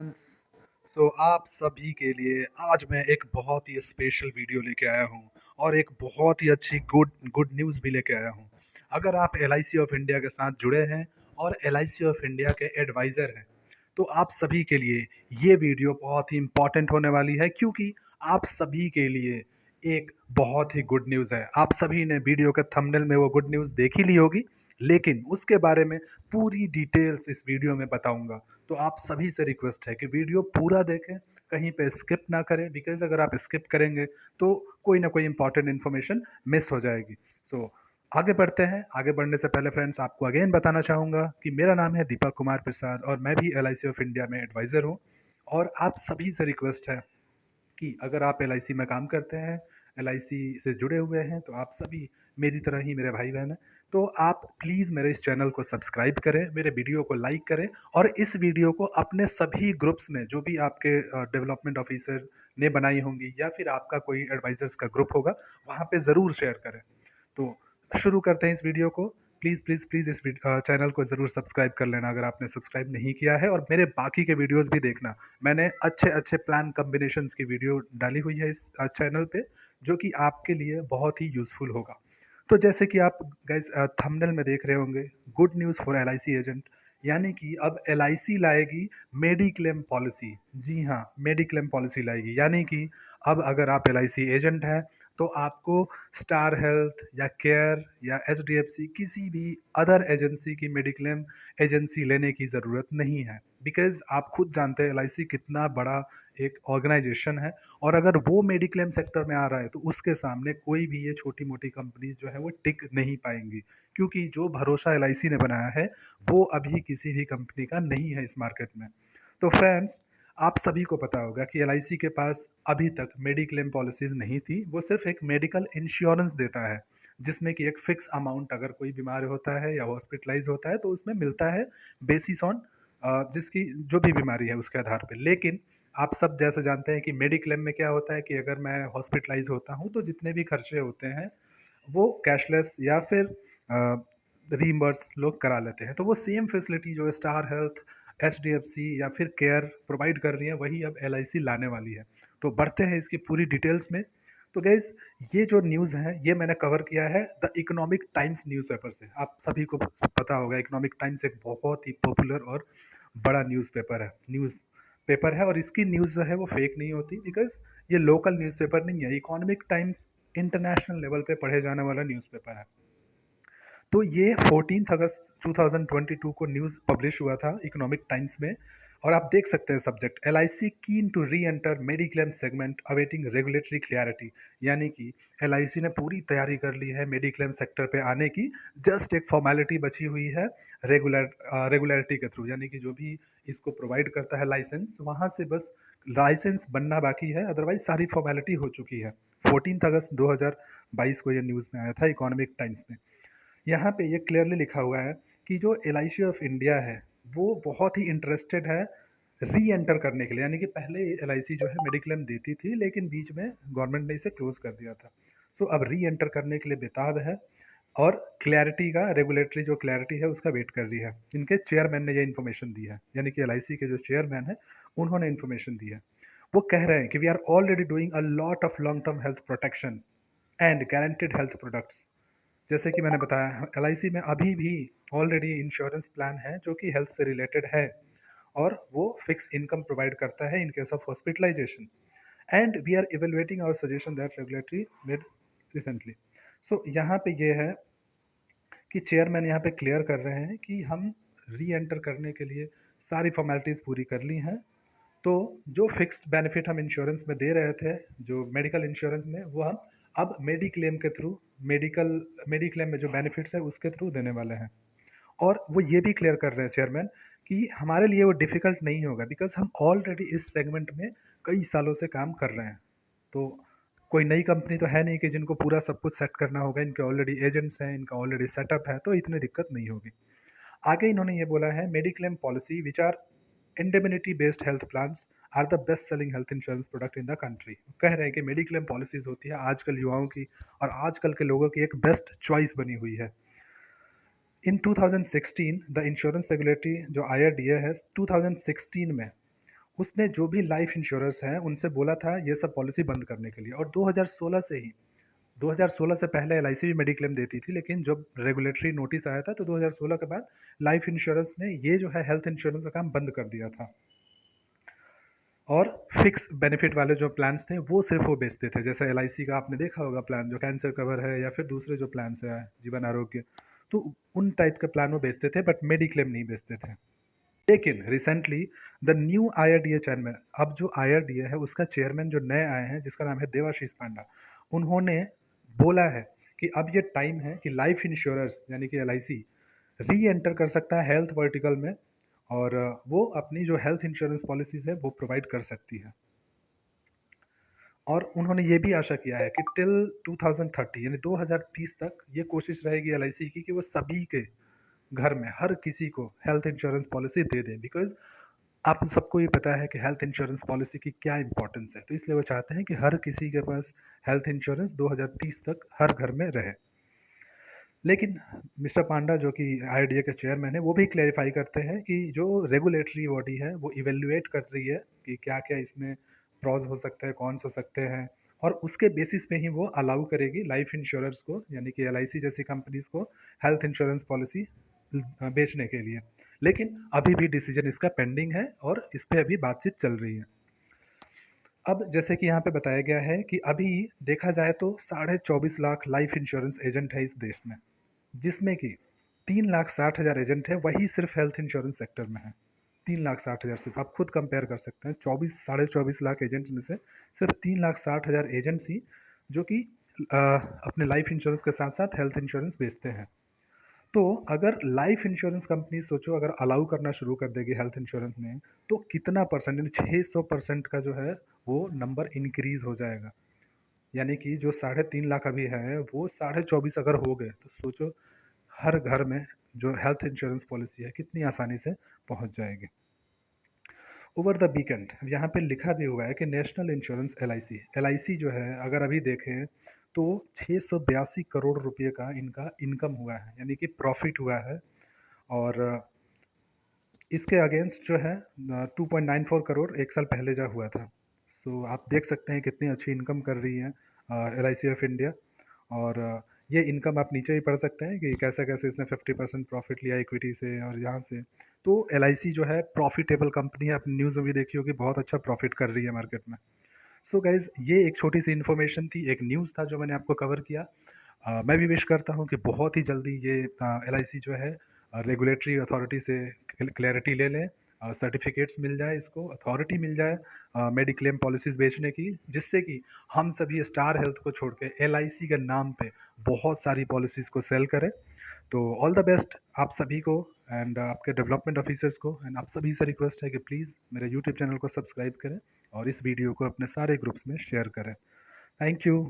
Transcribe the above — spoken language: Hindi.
सो आप सभी के लिए आज मैं एक बहुत ही स्पेशल वीडियो लेके आया हूँ और एक बहुत ही अच्छी गुड गुड न्यूज़ भी लेके आया हूँ। अगर आप L I C of India के साथ जुड़े हैं और L I C of India के एडवाइज़र हैं तो आप सभी के लिए ये वीडियो बहुत ही इम्पॉर्टेंट होने वाली है, क्योंकि आप सभी के लिए एक बहुत ही गुड न्यूज़ है। आप सभी ने वीडियो के थंबनेल में वो गुड न्यूज़ देख ही ली होगी, लेकिन उसके बारे में पूरी डिटेल्स इस वीडियो में बताऊंगा। तो आप सभी से रिक्वेस्ट है कि वीडियो पूरा देखें, कहीं पे स्किप ना करें, बिकॉज अगर आप स्किप करेंगे तो कोई ना कोई इंपॉर्टेंट इन्फॉर्मेशन मिस हो जाएगी। सो आगे बढ़ते हैं। आगे बढ़ने से पहले फ्रेंड्स, आपको अगेन बताना चाहूँगा कि मेरा नाम है दीपक कुमार प्रसाद और मैं भी L I C of India में एडवाइज़र हूँ। और आप सभी से रिक्वेस्ट है कि अगर आप एल में काम करते हैं, एल से जुड़े हुए हैं, तो आप सभी मेरी तरह ही मेरे भाई बहन हैं। तो आप प्लीज़ मेरे इस चैनल को सब्सक्राइब करें, मेरे वीडियो को लाइक करें और इस वीडियो को अपने सभी ग्रुप्स में, जो भी आपके डेवलपमेंट ऑफिसर ने बनाई होंगी या फिर आपका कोई एडवाइजर्स का ग्रुप होगा, वहाँ पे ज़रूर शेयर करें। तो शुरू करते हैं इस वीडियो को। प्लीज़ प्लीज़ प्लीज़ इस चैनल को ज़रूर सब्सक्राइब कर लेना अगर आपने सब्सक्राइब नहीं किया है, और मेरे बाकी के वीडियोस भी देखना। मैंने अच्छे अच्छे प्लान कॉम्बिनेशंस की वीडियो डाली हुई है इस चैनल पे, जो कि आपके लिए बहुत ही यूज़फुल होगा। तो जैसे कि आप गाइस थंबनेल में देख रहे होंगे, good news for L agent, यानी कि अब एल लाएगी मेडिक्लेम पॉलिसी। जी हाँ, मेडिक्लेम पॉलिसी लाएगी, यानी कि अब अगर आप एल एजेंट हैं तो आपको स्टार हेल्थ या केयर या एचडीएफसी किसी भी अदर एजेंसी की मेडिक्लेम एजेंसी लेने की ज़रूरत नहीं है। बिकॉज़ आप खुद जानते हैं एल कितना बड़ा एक ऑर्गेनाइजेशन है, और अगर वो मेडिक्लेम सेक्टर में आ रहा है तो उसके सामने कोई भी ये छोटी मोटी कंपनीज जो है वो टिक नहीं पाएंगी, क्योंकि जो भरोसा एल ने बनाया है वो अभी किसी भी कंपनी का नहीं है इस मार्केट में। तो फ्रेंड्स, आप सभी को पता होगा कि एल के पास अभी तक मेडिक्लेम पॉलिसीज़ नहीं थी। वो सिर्फ एक मेडिकल इंश्योरेंस देता है, जिसमें कि एक फ़िक्स अमाउंट अगर कोई बीमार होता है या हॉस्पिटलाइज़ होता है तो उसमें मिलता है, बेसिस ऑन जिसकी जो भी बीमारी है उसके आधार पे। लेकिन आप सब जैसे जानते हैं कि मेडिक्लेम में क्या होता है कि अगर मैं हॉस्पिटलाइज़ होता हूँ तो जितने भी खर्चे होते हैं वो कैशलेस या फिर रीइंबर्स लोग करा लेते हैं। तो वो सेम फैसिलिटी जो स्टार हेल्थ, एचडीएफसी या फिर केयर प्रोवाइड कर रही है, वही अब एलआईसी लाने वाली है। तो बढ़ते हैं इसकी पूरी डिटेल्स में। तो गाइज, ये जो न्यूज़ है ये मैंने कवर किया है द इकोनॉमिक टाइम्स न्यूज़पेपर से। आप सभी को पता होगा इकोनॉमिक टाइम्स एक बहुत ही पॉपुलर और बड़ा न्यूज़पेपर है, और इसकी न्यूज़ जो है वो फेक नहीं होती, बिकॉज ये लोकल न्यूज़पेपर नहीं है। इकोनॉमिक टाइम्स इंटरनेशनल लेवल पे पढ़े जाने वाला न्यूज़पेपर है। तो ये 14 अगस्त 2022 को न्यूज़ पब्लिश हुआ था इकोनॉमिक टाइम्स में। और आप देख सकते हैं subject, L I C keen to re enter mediclaim segment awaiting regulatory clarity, यानी कि एल आई सी ने पूरी तैयारी कर ली है मेडिक्लेम सेक्टर पे आने की। जस्ट एक फॉर्मेलिटी बची हुई है रेगुलरिटी के थ्रू, यानी कि जो भी इसको प्रोवाइड करता है लाइसेंस, वहाँ से बस लाइसेंस बनना बाकी है, अदरवाइज सारी फॉर्मेलिटी हो चुकी है। 14 अगस्त 2022 को ये न्यूज़ में आया था इकोनॉमिक टाइम्स में। यहाँ पे ये क्लियरली लिखा हुआ है कि जो एल ऑफ इंडिया है वो बहुत ही इंटरेस्टेड है री एंटर करने के लिए। यानी कि पहले एल जो है मेडिक्लेम देती थी, लेकिन बीच में गवर्नमेंट ने इसे क्लोज कर दिया था। सो अब री एंटर करने के लिए बेताब है, और क्लैरिटी का, रेगुलेटरी जो क्लैरिटी है उसका वेट कर रही है। इनके चेयरमैन ने ये इन्फॉर्मेशन दी है, यानी कि एल के जो चेयरमैन है उन्होंने इन्फॉर्मेशन दी है। वो कह रहे हैं कि we are already doing a lot of long term health protection and guaranteed health products. जैसे कि मैंने बताया, एल में अभी भी ऑलरेडी इंश्योरेंस प्लान है जो कि हेल्थ से रिलेटेड है, और वो फिक्स इनकम प्रोवाइड करता है in case of hospitalization. And we are evaluating our suggestion that regulatory made recently. So यहाँ पे ये है कि चेयरमैन यहाँ पे क्लियर कर रहे हैं कि हम री एंटर करने के लिए सारी फॉर्मेलिटीज़ पूरी कर ली हैं। तो जो फिक्स्ड बेनिफिट हम इंश्योरेंस में दे रहे थे, जो मेडिकल इंश्योरेंस में, वो हम अब मेडिक्लेम के थ्रू, मेडिक्लेम में जो बेनिफिट्स है उसके थ्रू देने वाले हैं। और वो ये भी क्लियर कर रहे हैं चेयरमैन कि हमारे लिए वो डिफ़िकल्ट नहीं होगा, बिकॉज़ हम ऑलरेडी इस सेगमेंट में कई सालों से काम कर रहे हैं। तो कोई नई कंपनी तो है नहीं कि जिनको पूरा सब कुछ सेट करना होगा। इनके ऑलरेडी एजेंट्स हैं, इनका ऑलरेडी सेटअप है, तो इतनी दिक्कत नहीं होगी। आगे इन्होंने ये बोला है, mediclaim policy which are indemnity based health plans are the best selling health insurance product in the country. कह रहे हैं कि मेडिक्लेम पॉलिसीज होती है आजकल युवाओं की और आजकल के लोगों की एक बेस्ट चॉइस बनी हुई है। इन 2016 द इंश्योरेंस रेगुलेटरी जो IRDA है 2016 में उसने जो भी लाइफ इंश्योरेंस हैं उनसे बोला था ये सब पॉलिसी बंद करने के लिए, और 2016 से ही 2016 से पहले एलआईसी भी मेडिक्लेम देती थी, लेकिन जब रेगुलेटरी नोटिस आया था तो 2016 के बाद लाइफ इंश्योरेंस ने ये जो है हेल्थ इंश्योरेंस का काम बंद कर दिया था, और फिक्स बेनिफिट वाले जो प्लान्स थे वो सिर्फ वो बेचते थे। जैसे एलआईसी का आपने देखा होगा प्लान, जो कैंसर कवर है या फिर दूसरे जो प्लान्स है जीवन आरोग्य, तो उन टाइप के प्लान वो बेचते थे, बट मेडिक्लेम नहीं बेचते थे। लेकिन recently the new IRDA chairman, अब जो आईआरडीए है उसका चेयरमैन जो नए आए हैं जिसका नाम है देवाशीष पांडा, उन्होंने बोला है कि अब ये टाइम है कि लाइफ इंश्योरेंस यानी कि एलआईसी री एंटर कर सकता है हेल्थ वर्टिकल में, और वो अपनी जो हेल्थ इंश्योरेंस पॉलिसीज है वो प्रोवाइड कर सकती है। और उन्होंने ये भी आशा किया है कि टिल 2030 यानी 2030 तक ये कोशिश रहेगी एलआईसी की कि वो सभी के घर में हर किसी को हेल्थ इंश्योरेंस पॉलिसी दे दें, बिकॉज आप सबको ये पता है कि हेल्थ इंश्योरेंस पॉलिसी की क्या इंपॉर्टेंस है, तो इसलिए वो चाहते हैं कि हर किसी के पास हेल्थ इंश्योरेंस 2030 तक हर घर में रहे। लेकिन मिस्टर पांडा जो कि आईआरडीए के चेयरमैन है वो भी क्लेरिफाई करते हैं कि जो रेगुलेटरी बॉडी है वो इवेल्युएट कर रही है कि क्या क्या इसमें प्रॉज हो सकते हैं, कौन हो सकते हैं, और उसके बेसिस पे ही वो अलाउ करेगी लाइफ इंश्योरेंस को यानी कि एलआईसी जैसी कंपनीज को हेल्थ इंश्योरेंस पॉलिसी बेचने के लिए। लेकिन अभी भी डिसीजन इसका पेंडिंग है और इस पे अभी बातचीत चल रही है। अब जैसे कि यहाँ पे बताया गया है कि अभी देखा जाए तो 24.5 लाख लाइफ इंश्योरेंस एजेंट है इस देश में, जिसमें कि 3,60,000 एजेंट है वही सिर्फ हेल्थ इंश्योरेंस सेक्टर में है। 3,60,000 सिर्फ, आप खुद कंपेयर कर सकते हैं, 24 साढ़े 24 लाख एजेंट्स में से सिर्फ 3,60,000 एजेंट्स ही जो कि अपने लाइफ इंश्योरेंस के साथ साथ हेल्थ इंश्योरेंस बेचते हैं। तो अगर लाइफ इंश्योरेंस कंपनी सोचो अगर अलाउ करना शुरू कर देगी हेल्थ इंश्योरेंस में, तो कितना परसेंट यानी 600% का जो है वो नंबर इंक्रीज हो जाएगा। यानी कि जो 3.5 लाख अभी है वो 24.5 अगर हो गए तो सोचो हर घर में जो हेल्थ इंश्योरेंस पॉलिसी है कितनी आसानी से पहुंच जाएगी। ओवर द वीकेंड यहाँ पे लिखा भी हुआ है कि नेशनल इंश्योरेंस एलआईसी जो है अगर अभी देखें तो 682 करोड़ रुपए का इनका इनकम हुआ है, यानी कि प्रॉफिट हुआ है। और इसके अगेंस्ट जो है 2.94 करोड़ एक साल पहले जो हुआ था। सो आप देख सकते हैं कितनी अच्छी इनकम कर रही है एलआईसी ऑफ इंडिया। और ये इनकम आप नीचे ही पढ़ सकते हैं कि कैसे कैसे इसने 50% प्रॉफिट लिया इक्विटी से और यहाँ से। तो एलआईसी जो है प्रॉफिटेबल कंपनी है, आपने न्यूज़ में भी देखी होगी, बहुत अच्छा प्रॉफिट कर रही है मार्केट में। सो गाइज ये एक छोटी सी इन्फॉर्मेशन थी, एक न्यूज़ था जो मैंने आपको कवर किया। मैं भी विश करता हूँ कि बहुत ही जल्दी ये एलआईसी जो है रेगुलेटरी अथॉरिटी से क्लैरिटी ले लें, सर्टिफिकेट्स मिल जाए, इसको अथॉरिटी मिल जाए मेडिक्लेम पॉलिसीज़ बेचने की, जिससे कि हम सभी स्टार हेल्थ को छोड़ के एलआईसी के नाम पे बहुत सारी पॉलिसीज़ को सेल करें। तो ऑल द बेस्ट आप सभी को एंड आपके डेवलपमेंट ऑफिसर्स को, एंड आप सभी से रिक्वेस्ट है कि प्लीज़ मेरे यूट्यूब चैनल को सब्सक्राइब करें और इस वीडियो को अपने सारे ग्रुप्स में शेयर करें। Thank you.